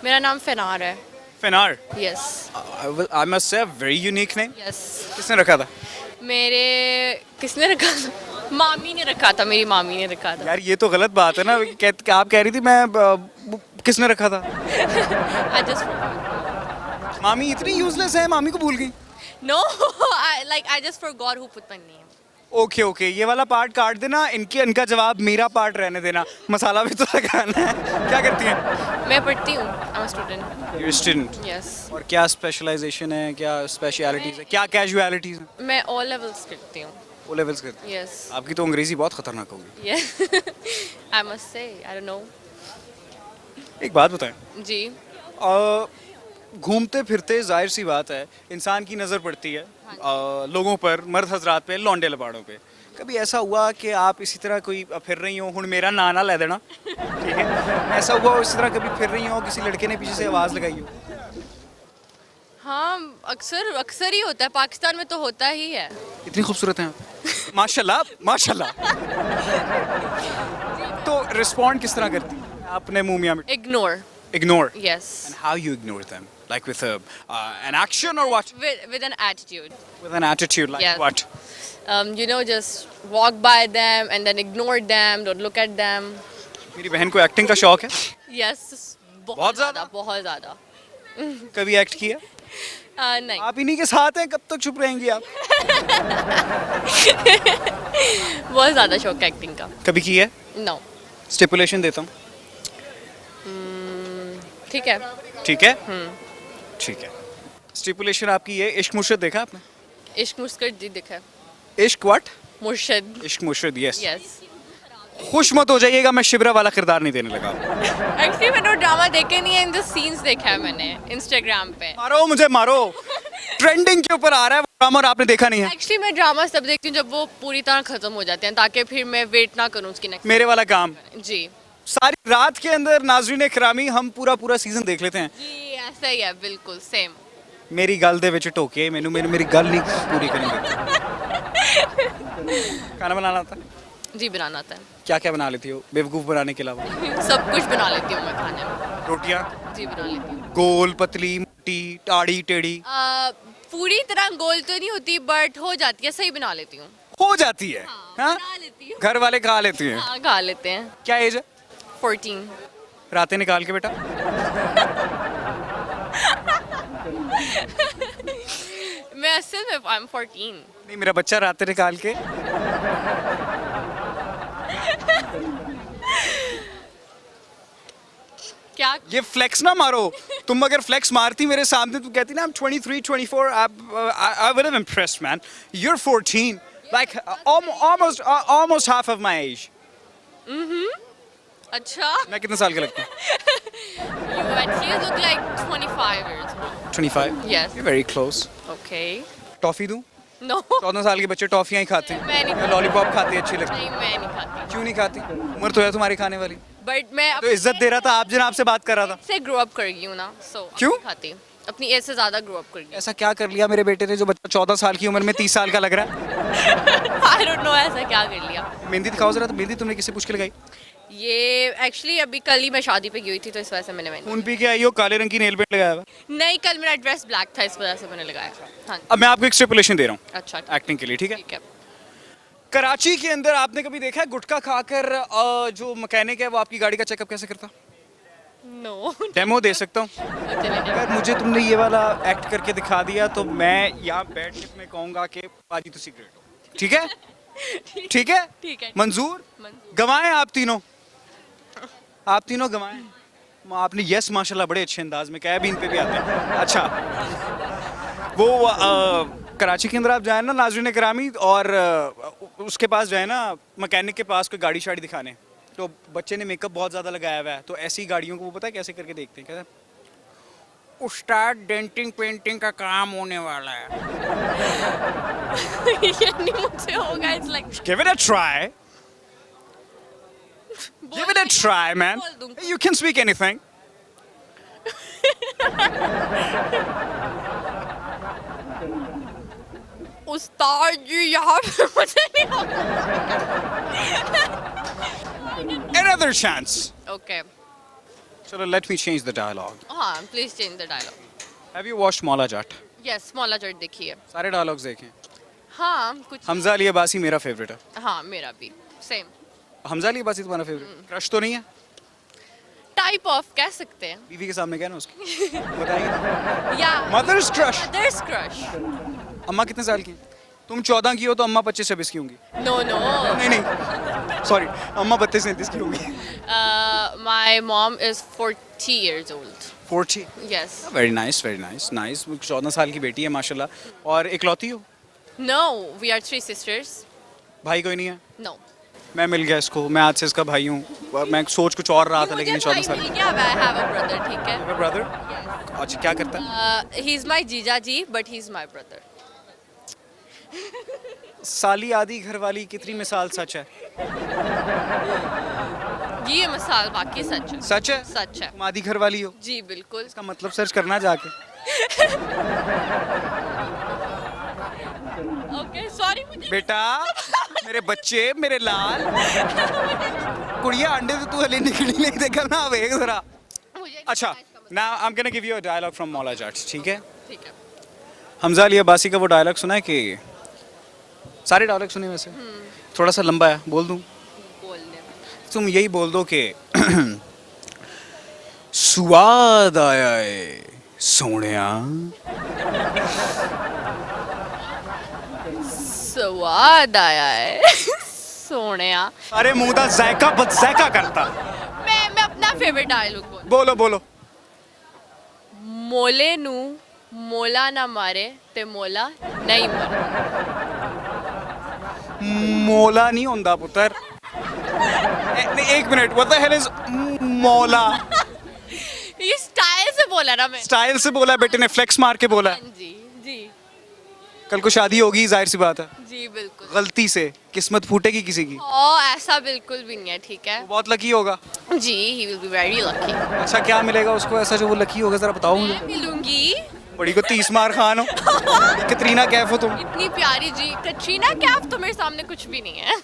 मेरा नाम फिनार है। फिनार। Yes. I must say very unique name. Yes. किसने रखा था? मेरे किसने रखा था? मामी ने रखा था, मेरी मामी ने रखा था। यार ये तो गलत बात है ना, आप कह रही थी मैं किसने रखा था? आई जस्ट मामी इतनी यूजलेस है, मामी को भूल गई। No I just forgot who put my name. Okay okay, ये वाला पार्ट काट देना, इनका जवाब मेरा पार्ट रहने देना। मसाला भी तो लगाना है। क्या करती हैं? मैं पढ़ती हूँ। I am student. You student. Yes. और क्या स्पेशलाइजेशन है, क्या स्पेशलिटीज है, क्या कैजुअलिटीज हैं? मैं ऑल लेवल्स करती हूँ। ओ लेवल्स करती हैं। यस। आपकी तो अंग्रेजी बहुत खतरनाक होगी। यस। आई मस्ट से आई डोंट नो। एक बात बताएं, जी। घूमते फिरते जाहिर सी बात है इंसान की नज़र पड़ती है लोगों पर, मर्द हजरात पे, लौंडे लबाड़ों पे। कभी ऐसा हुआ कि आप इसी तरह कोई फिर रही हो, हुण मेरा ना ना ले देना, ठीक है, ऐसा हुआ हो इसी तरह कभी फिर रही हो, किसी लड़के ने पीछे से आवाज़ लगाई हो? हाँ, अक्सर अक्सर ही होता है, पाकिस्तान में तो होता ही है। इतनी खूबसूरत हैं आप, माशाल्लाह माशाल्लाह। तो रिस्पॉन्ड किस तरह करती हैं? आपने मुंह मियां ignore. Ignore? Yes. And how you ignore them? Like with an action or what? With an attitude. With an attitude, like Yes. what? Just walk by them and then ignore them, don't look at them. मेरी बहन को acting का शौक है, Yes, बहुत बहुत ज़्यादा? ज़्यादा, बहुत ज़्यादा। कभी एक्ट किया? नहीं। आप इन्हीं के साथ हैं, कब तक चुप रहेंगी आप? बहुत ज़्यादा शौक है एक्टिंग का। कभी की है? नो। स्टिपुलेशन देता हूँ, ठीक है। ठीक है? ठीक है। स्टिपुलेशन आपकी ये, इश्क मुर्शद देखा आपने? इश्क मुस्कुर जी दिखा है। इश्क व्हाट? मुर्शद। इश्क मुर्शद, यस। यस। खुश मत हो जाइएगा, मैं शिबरा वाला किरदार नहीं देने लगा। एक्चुअली मैंने वो ड्रामा देखे नहीं है, इन द सीन्स देखा है मैंने इंस्टाग्राम पे। मारो मुझे मारो, ट्रेंडिंग के ऊपर आ रहा है वो ड्रामा और आपने देखा नहीं है। एक्चुअली मैं ड्रामा तब देखती हूँ जब वो पूरी तरह खत्म हो जाते हैं, ताकि फिर मैं वेट ना करूँ उसकी नेक्स्ट। मेरे वाला काम, जी। सारी रात के अंदर नाजरीन इकरामी हम पूरा पूरा सीजन देख लेते हैं। जी ऐसा ही है, बिल्कुल सेम। मेरी गल दे विच टोके मैनू, मेरी गल नहीं पूरी करेंगे। खाना बनाना आता है? जी बनाना आता है। क्या क्या बना लेती हो बेवकूफ़ बनाने के अलावा? सब कुछ बना लेती हूँ मैं खाने में। रोटियाँ? जी बना लेती हूँ। गोल, पतली, मोटी, टाड़ी, टेढ़ी? पूरी तरह गोल तो नहीं होती, बट हो जाती है, सही बना लेती हूँ। हो जाती है। हाँ? बना लेती हूँ। घर वाले खा लेते हैं? हाँ खा लेते हैं। क्या एज है? 14। रातें निकाल के बेटा। मैं असल में आई एम 14। नहीं, मेरा बच्चा रातें निकाल के। क्या? ये फ्लेक्स ना मारो, तुम अगर फ्लेक्स मारती मेरे सामने, तुम कहती ना I'm 23, 24, I would have impressed man. You're 14, like almost half of my age. अच्छा। मैं कितने साल का लगता हूँ? You actually look like 25 years old. 25? Yes. You're very close. Okay. Toffee दूँ? No. 14 साल के बच्चे टॉफियाँ ही खाते मैं नहीं हैं, खाती। लॉलीपॉप खाते हैं, अच्छी लगती नहीं मैं नहीं खाती। है। क्यों नहीं खाती? उम्र तो है तुम्हारी खाने वाली। बट मैं तो इज्जत दे रहा था, आप जनाब से बात कर रहा था। से ग्रो अप कर गई हूँ ना, सो क्यों? खाती हूँ। अपनी एज से ज़्यादा ग्रो अप कर गई। ऐसा क्या कर लिया मेरे बेटे ने जो बच्चा 14 साल की उम्र में 30 साल का लग रहा है? आई डोंट नो ऐसा क्या कर लिया। मेहंदी दिखाओ जरा, तो मेहंदी तुमने किससे पूछ के लगाई? ये एक्चुअली अभी कल ही मैं शादी पे गई हुई थी, तो इस वजह से मैंने खून पी के आई हो, काले रंग की नेल पेंट लगाया हुआ। नहीं, कल मेरा ड्रेस ब्लैक था, इस वजह से मैंने लगाया। हाँ। अब मैं आपको एक स्टिपुलेशन दे रहा हूँ अच्छा एक्टिंग के लिए, ठीक है? ठीक है। कराची के अंदर आपने कभी देखा है गुटखा खाकर जो मैकेनिक है वो आपकी गाड़ी का चेकअप कैसे करता? नो। डेमो दे सकता हूँ? अगर मुझे तुमने ये वाला एक्ट करके दिखा दिया तो मैं यहाँ बैठ के तुम्हें कहूँगा कि पाजी तो सीक्रेट हो, ठीक है? ठीक है? ठीक है। मंजूर? गवाएं आप तीनों, आप तीनों गवाएं। आपने यस माशाल्लाह बड़े अच्छे अंदाज में कहा, भी इन पे भी आते हैं। अच्छा, वो कराची के अंदर आप जाए ना नाज़रीन करामी, और उसके पास जाए ना मैकेनिक के पास कोई गाड़ी शाड़ी दिखाने, तो बच्चे ने मेकअप बहुत ज़्यादा लगाया हुआ है, तो ऐसी गाड़ियों को वो पता है कैसे करके देखते हैं? कहते हैं उस्ताद डेंटिंग पेंटिंग का काम होने वाला है। ये नहीं मुझसे होगा, it's like Give it a try. Give it a try, man. बोल दूँ। You can speak anything. उस्ताद जी यहाँ पे मुझे नहीं होगा। Another chance. ओके। चलो let me change the dialogue. हाँ please change the dialogue. Have you watched Maula Jatt? Yes Maula Jatt देखिए. सारे डायलॉग्स देखे? हाँ कुछ. हमजा अली अब्बासी मेरा फेवरेट है. हाँ मेरा भी सेम. हमजा अली अब्बासी तुम्हारा फेवरेट? क्रश तो नहीं है? टाइप ऑफ कह सकते हैं. बीवी के सामने कहना उसकी. बताइए. या मदर्स क्रश. Mother's crush. अम्मा कितने साल की हैं? तुम 14 की हो तो अम्मा 25-26 की होंगी. No no. नहीं नहीं सॉरी, अम्मा 32-33 की होंगी. My mom is 40 years old. 40. Yes. Very nice, very nice, nice. 14 साल की बेटी है माशाल्लाह. और इकलौती हो? No, we are 3 sisters. भाई कोई नहीं है? No. मैं मिल गया इसको, मैं आज से इसका भाई हूँ. मैं सोच कुछ और रहा था लेकिन ये 14 साल. मिल गया. I have a brother. ठीक है. ब्रदर? अच्छा क्या करता है? He is my जीजा जी, but he is my brother. साली आदि घरवाली कितनी मिसाल सच है? ये मिसाल बाकी सच है. सच है? सच है. तुम आदि घरवाली हो? जी बिल्कुल. इसका मतलब सर्च करना जाके. ओके सॉरी मुझे. बेटा मेरे बच्चे मेरे लाल कुड़िया अंडे तो तू हले निकली नहीं देखा ना वेग जरा. मुझे अच्छा now I'm gonna give you a dialogue from मौला जाट. ठीक है? ठीक है. हमजा अली अब्बासी का वो डायलॉग सुना है कि सारे डायलॉग सुने वैसे? थोड़ा सा लंबा है, बोल दूं? बोलने. तुम यही बोल दो कि स्वाद आया है सोनिया. स्वाद आया है सोनिया. अरे मुंह दा जायका बदजायका करता. मैं अपना फेवरेट डायलॉग बोल. बोलो बोलो. मोले नू मोला ना मारे ते मोला नहीं मरे. मौला नहीं होंदा पुत्र. एक minute, what the hell is मौला? ये स्टाइल से बोला ना मैं. स्टाइल से बोला है बेटे ने, फ्लेक्स मार के बोला है. हाँ जी जी कल को शादी होगी, जाहिर सी बात है. जी बिल्कुल. गलती से किस्मत फूटेगी किसी की. ओ ऐसा बिल्कुल भी नहीं है. ठीक है. वो बहुत लकी होगा. जी he will be very lucky. अच्छा क्या मिलेगा उसको ऐसा जो वो लकी होगा, जरा बताओ मुझे. मैं मिलूंगी. बड़ी को 30 मार खान हो. कतरीना कैफ हो तुम. इतनी प्यारी जी कटरीना कैफ तो मेरे सामने कुछ भी नहीं है.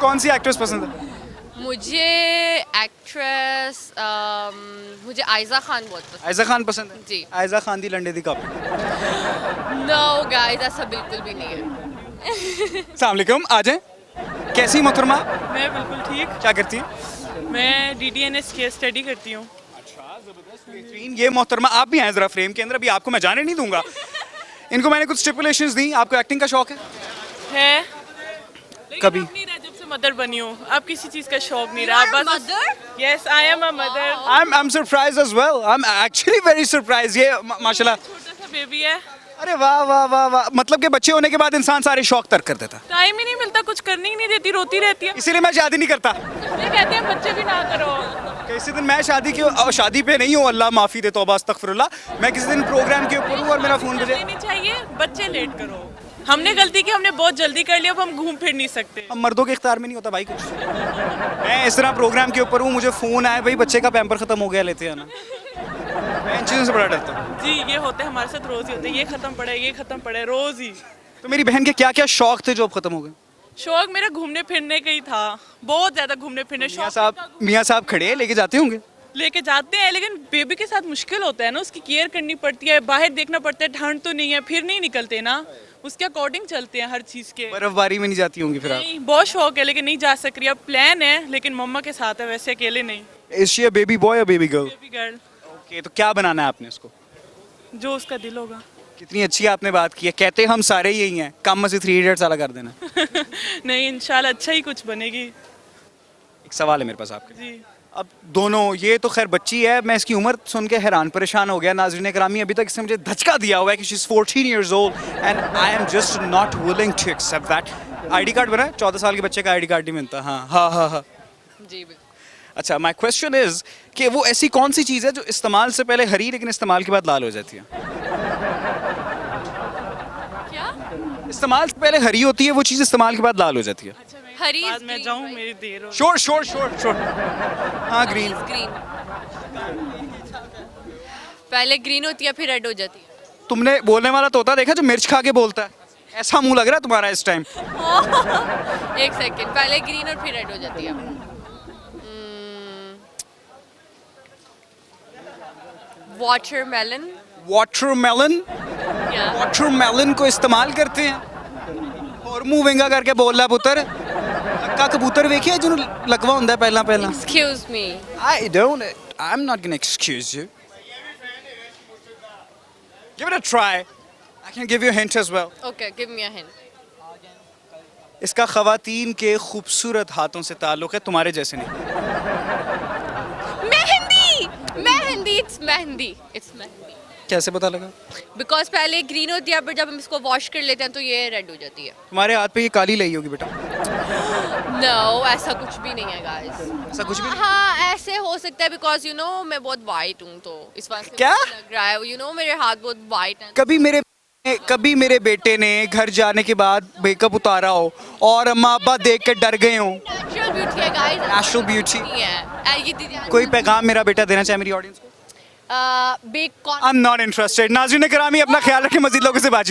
कौन सी एक्ट्रेस पसंद है? मुझे एक्ट्रेस मुझे आयजा खान बहुत पसंद. आयजा खान पसंद है? जी. आयजा खान दी लंडे दी कापी. नो गाइस ऐसा बिल्कुल भी नहीं है. अस्सलाम वालेकुम, आ जाएं. कैसी मोहतरमा? मैं बिल्कुल ठीक. क्या करती हैं? मैं DDNS की स्टडी करती हूँ. बेहतरीन. ये मोहतरमा आप भी हैं जरा फ्रेम के अंदर, अभी आपको मैं जाने नहीं दूंगा. इनको मैंने कुछ स्टिपुलेशंस दी. आपको एक्टिंग का शौक है? लेकिन कभी? अब नहीं रहा जब से मदर बनी हूँ. अब किसी चीज़ का शौक नहीं रहा. बस mother. Yes I am a mother. I'm surprised as well. I'm actually very surprised. ये माशाल्लाह. छोटा सा बेबी है. अरे वाह वाह वाह वाह. मतलब कि बच्चे होने के बाद इंसान सारे शौक तर्क कर देता. टाइम ही नहीं मिलता, कुछ करने ही नहीं देती, रोती रहती है. इसीलिए मैं शादी नहीं करता. ये कहते हैं बच्चे भी ना करो. किसी दिन मैं शादी पे नहीं हूँ, अल्लाह माफी दे, तौबा अस्तगफिरुल्लाह. मैं किसी दिन प्रोग्राम के ऊपर हूँ और मेरा फोन बजे. नहीं चाहिए, बच्चे लेट करो. हमने गलती की, हमने बहुत जल्दी कर लिया, अब हम घूम फिर नहीं सकते. अब मर्दों के इख्तियार में नहीं होता भाई कुछ. मैं इस तरह प्रोग्राम के ऊपर हूँ, मुझे फोन आया भाई बच्चे का पैम्पर खत्म हो गया, लेते हैं ना. मैं इन चीज़ों से बड़ा डरता हूँ. जी ये होता है हमारे साथ, रोज ही होता है. ये खत्म पड़े रोज ही. तो मेरी बहन के क्या क्या शौक थे जो अब खत्म हो गए? शौक मेरा घूमने फिरने का ही था. बहुत ज्यादा घूमने फिरने. मियाँ साहब खड़े हैं, लेके जाते होंगे. लेके जाते हैं, लेकिन बेबी के साथ मुश्किल होता है ना. उसकी केयर करनी पड़ती है, बाहर देखना पड़ता है. ठंड तो नहीं है, फिर नहीं निकलते ना. उसके अकॉर्डिंग चलते हैं हर चीज के. बर्फबारी में नहीं जाती होंगी फिर आप? नहीं, बहुत शौक है लेकिन नहीं जा सक रही. अब प्लान है लेकिन मम्मा के साथ है, वैसे अकेले नहीं. Is she a baby boy और baby girl? Baby girl. Okay, तो क्या बनाना है आपने उसको? जो उसका दिल होगा. कितनी अच्छी आपने बात की है. कहते हम सारे यही हैं, कम से 3 इडियट्स वाला कर देना. नहीं इंशाल्लाह अच्छा ही कुछ बनेगी. एक सवाल है मेरे पास आपके. जी. अब दोनों, ये तो खैर बच्ची है, मैं इसकी उम्र सुन के हैरान परेशान हो गया. नाज़रीन करामी, अभी तक इसने मुझे धचका दिया हुआ है कि she is 14 years old and I am just not willing to accept that. ID card बना है? 14 साल के बच्चे का आईडी कार्ड नहीं मिलता. हाँ हाँ हाँ हाँ. जी बिल्कुल. अच्छा, माई क्वेश्चन इज कि वो ऐसी कौन सी चीज़ है जो इस्तेमाल से पहले हरी लेकिन इस्तेमाल के बाद लाल हो जाती है? क्या? इस्तेमाल से पहले हरी होती है वो चीज़, इस्तेमाल के बाद लाल हो जाती है. अच्छा हरी बाद is में green, जाऊँ, right? मेरी देर हो. Sure sure sure sure. हाँ ग्रीन. ग्रीन. पहले ग्रीन होती है फिर रेड हो जाती है. तुमने बोलने वाला तोता देखा जो मिर्च खा के बोलता है? ऐसा मुंह लग रहा है तुम्हारा इस टाइम. एक सेकंड. पहले ग्रीन और फिर रेड हो जाती है. वाटरमेलन वाटरमेलन या वाटरमेलन को इस्तेमाल करते हैं और मुंह विंगा करके बोल रहा पुत्र लक्का कबूतर वेखिया जिन्हों लकवा ਹੁੰਦਾ ਪਹਿਲਾਂ ਪਹਿਲਾਂ excuse me I'm not going to excuse you. Give it a try. I can give you a hint as well. Okay give me a hint इसका ख़वातीन के खूबसूरत हाथों से ताल्लुक़ है, तुम्हारे जैसे नहीं. मेहंदी इट्स मेहंदी कैसे पता लगा? बिकॉज पहले ग्रीन होती है पर जब हम इसको वॉश कर लेते हैं तो ये रेड हो जाती है. तुम्हारे हाथ पे ये काली लगी होगी बेटा. नो ऐसा कुछ भी नहीं है गाइस. ऐसा कुछ भी नहीं? हाँ ऐसे हो सकता है बिकॉज यू नो मैं बहुत वाइट हूँ तो इस वास्ते क्या? मुझे लग रहा है यू नो मेरे हाथ बहुत वाइट हैं. कभी मेरे बेटे ने घर जाने के बाद मेकअप उतारा हो और अम्मा अब्बा देख के डर गए हों. नेचुरल ब्यूटी है गाइस. Natural beauty. नहीं है ये दीदी कोई पैगाम मेरा बेटा देना चाहे मेरी ऑडियंस को? Big I'm not interested. नाज़रीन करामी अपना ख्याल रखें, मज़ीद लोगों से बातचीत